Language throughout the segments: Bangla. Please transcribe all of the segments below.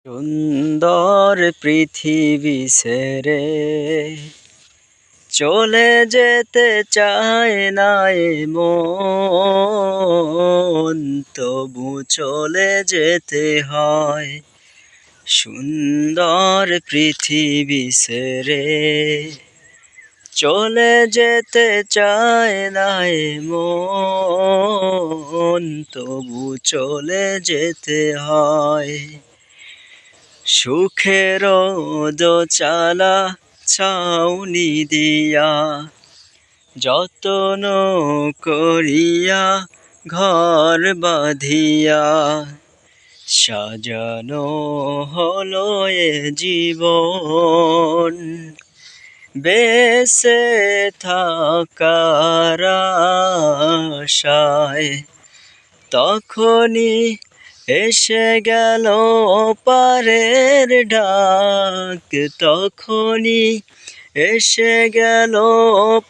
সুন্দর পৃথিবী ছেড়ে চলে যেতে চায় না এ মন, তবু চলে যেতে হয়। সুন্দর পৃথিবী ছেড়ে চলে যেতে চায় না এ মন, তবু চলে যেতে হয়। সুখের দোচালা ছাউনি দিয়া যতন করিয়া ঘর বাঁধিয়া সাজানো হলো এ জীবন। বেঁচে থাকার আশায় তখনই এসে গেল পারের ডাক, তখনই এসে গেল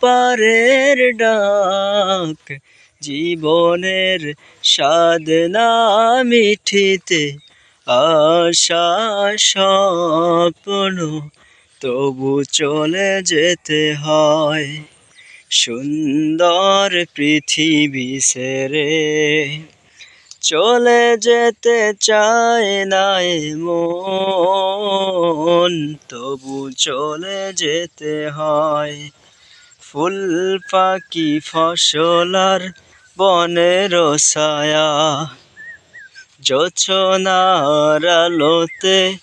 পারের ডাক। জীবনের স্বাদ না মিঠিতে আশা স্বপ্ন তবু চলে যেতে হয়। সুন্দর পৃথিবী ছেড়ে চলে যেতে চায় না এ মন, তবু চলে যেতে হয়। ফুল পাখি ফসল আর বনের ছায়া জোছনার আলোতে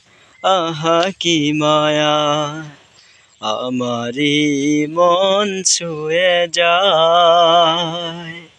আহা কি মায়া, আমারই মন ছুঁয়ে যায়।